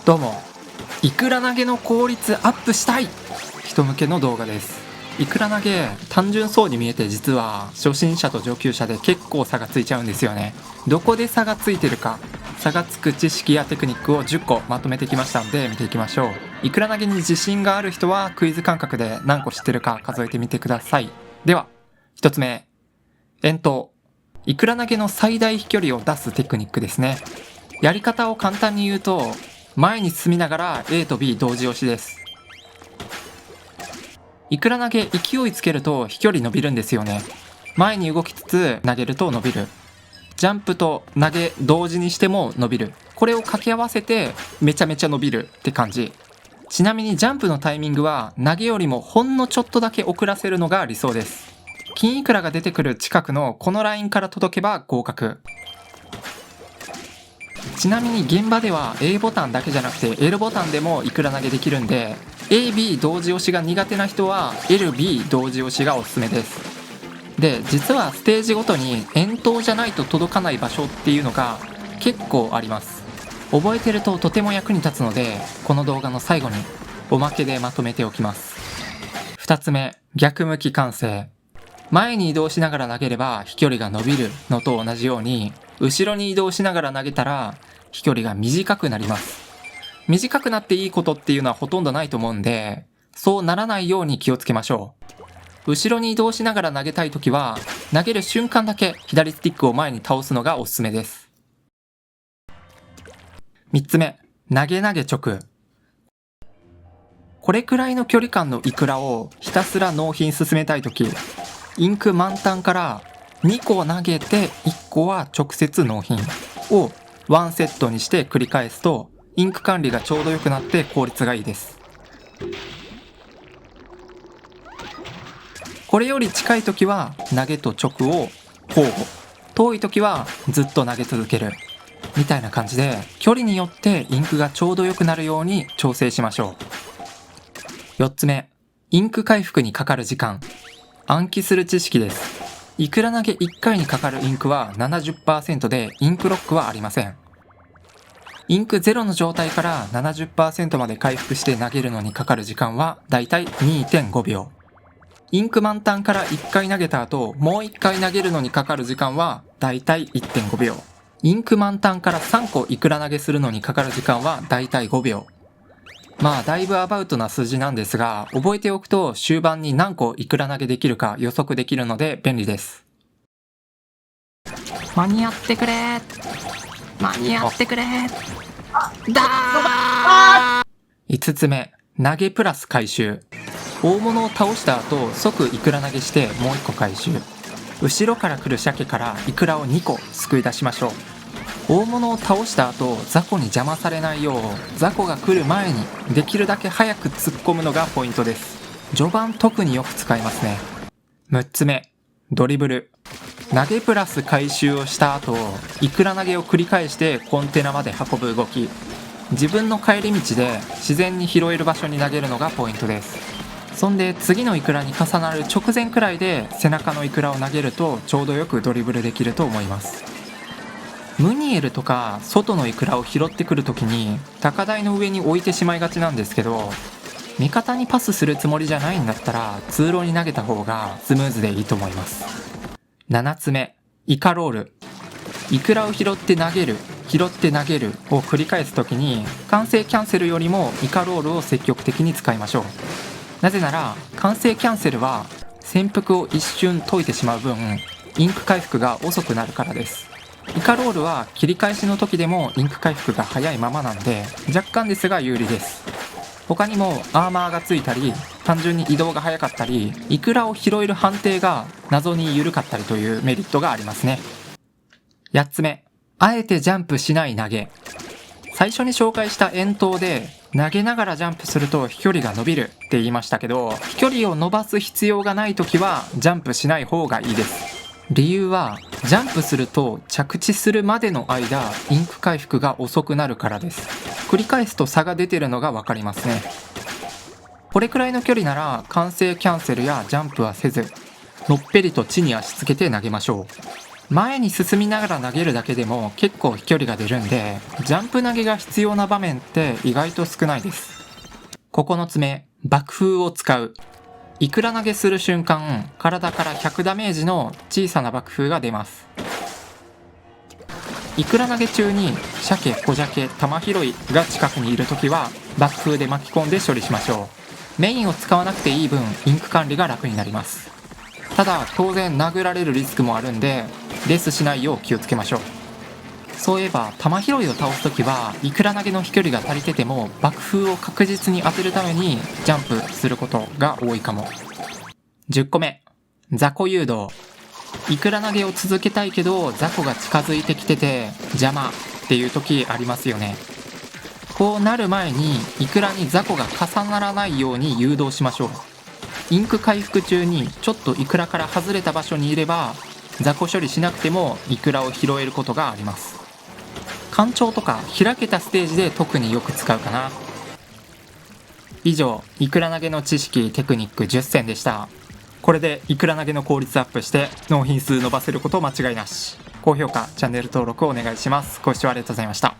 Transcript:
どうも、イクラ投げの効率アップしたい人向けの動画です。イクラ投げ、単純そうに見えて実は初心者と上級者で結構差がついちゃうんですよね。どこで差がついてるか、差がつく知識やテクニックを10個まとめてきましたので見ていきましょう。イクラ投げに自信がある人はクイズ感覚で何個知ってるか数えてみてください。では、1つ目、遠投。イクラ投げの最大飛距離を出すテクニックですね。やり方を簡単に言うと、前に進みながら A と B 同時押しです。イクラ投げ勢いつけると飛距離伸びるんですよね。前に動きつつ投げると伸びる。ジャンプと投げ同時にしても伸びる。これを掛け合わせてめちゃめちゃ伸びるって感じ。ちなみにジャンプのタイミングは投げよりもほんのちょっとだけ遅らせるのが理想です。金イクラが出てくる近くのこのラインから届けば合格。ちなみに現場では A ボタンだけじゃなくて L ボタンでもイクラ投げできるんで、 AB 同時押しが苦手な人は LB 同時押しがおすすめです。で、実はステージごとに遠投じゃないと届かない場所っていうのが結構あります。覚えてるととても役に立つので、この動画の最後におまけでまとめておきます。2つ目、逆向き完成。前に移動しながら投げれば飛距離が伸びるのと同じように、後ろに移動しながら投げたら飛距離が短くなります。短くなっていいことっていうのはほとんどないと思うんで、そうならないように気をつけましょう。後ろに移動しながら投げたいときは、投げる瞬間だけ左スティックを前に倒すのがおすすめです。3つ目、投げ直。これくらいの距離感のイクラをひたすら納品進めたいとき、インク満タンから2個投げて1個は直接納品を1セットにして繰り返すと、インク管理がちょうど良くなって効率がいいです。これより近い時は投げと直を交互、遠い時はずっと投げ続けるみたいな感じで、距離によってインクがちょうど良くなるように調整しましょう。4つ目、インク回復にかかる時間。暗記する知識です。イクラ投げ1回にかかるインクは 70% でインクロックはありません。インクゼロの状態から 70% まで回復して投げるのにかかる時間はだいたい 2.5 秒。インク満タンから1回投げた後、もう1回投げるのにかかる時間はだいたい 1.5 秒。インク満タンから3個イクラ投げするのにかかる時間はだいたい5秒。まあだいぶアバウトな数字なんですが、覚えておくと終盤に何個イクラ投げできるか予測できるので便利です。間に合ってくれー、間に合ってくれーだー。5つ目、投げプラス回収。大物を倒した後即イクラ投げしてもう1個回収。後ろから来る鮭からイクラを2個すくい出しましょう。大物を倒した後、雑魚に邪魔されないよう雑魚が来る前にできるだけ早く突っ込むのがポイントです。序盤特によく使いますね。6つ目、ドリブル。投げプラス回収をした後、イクラ投げを繰り返してコンテナまで運ぶ動き。自分の帰り道で自然に拾える場所に投げるのがポイントです。そんで次のイクラに重なる直前くらいで背中のイクラを投げるとちょうどよくドリブルできると思います。ムニエルとか外のイクラを拾ってくるときに高台の上に置いてしまいがちなんですけど、味方にパスするつもりじゃないんだったら通路に投げた方がスムーズでいいと思います。7つ目、イカロール。イクラを拾って投げる、拾って投げるを繰り返すときに完成キャンセルよりもイカロールを積極的に使いましょう。なぜなら完成キャンセルは潜伏を一瞬解いてしまう分インク回復が遅くなるからです。イカロールは切り返しの時でもインク回復が早いままなんで若干ですが有利です。他にもアーマーがついたり単純に移動が早かったりイクラを拾える判定が謎に緩かったりというメリットがありますね。8つ目、あえてジャンプしない投げ。最初に紹介した遠投で投げながらジャンプすると飛距離が伸びるって言いましたけど、飛距離を伸ばす必要がない時はジャンプしない方がいいです。理由はジャンプすると着地するまでの間インク回復が遅くなるからです。繰り返すと差が出てるのが分かりますね。これくらいの距離なら完成キャンセルやジャンプはせずのっぺりと地に足つけて投げましょう。前に進みながら投げるだけでも結構飛距離が出るんで、ジャンプ投げが必要な場面って意外と少ないです。9つ目、爆風を使う。イクラ投げする瞬間、体から100ダメージの小さな爆風が出ます。イクラ投げ中に鮭、小鮭、玉拾いが近くにいるときは爆風で巻き込んで処理しましょう。メインを使わなくていい分、インク管理が楽になります。ただ当然殴られるリスクもあるんで、レスしないよう気をつけましょう。そういえば玉拾いを倒すときはイクラ投げの飛距離が足りてても爆風を確実に当てるためにジャンプすることが多いかも。10個目、雑魚誘導。イクラ投げを続けたいけど雑魚が近づいてきてて邪魔っていう時ありますよね。こうなる前にイクラに雑魚が重ならないように誘導しましょう。インク回復中にちょっとイクラから外れた場所にいれば雑魚処理しなくてもイクラを拾えることがあります。干潮とか開けたステージで特によく使うかな。以上、イクラ投げの知識テクニック10選でした。これでイクラ投げの効率アップして納品数伸ばせること間違いなし。高評価、チャンネル登録お願いします。ご視聴ありがとうございました。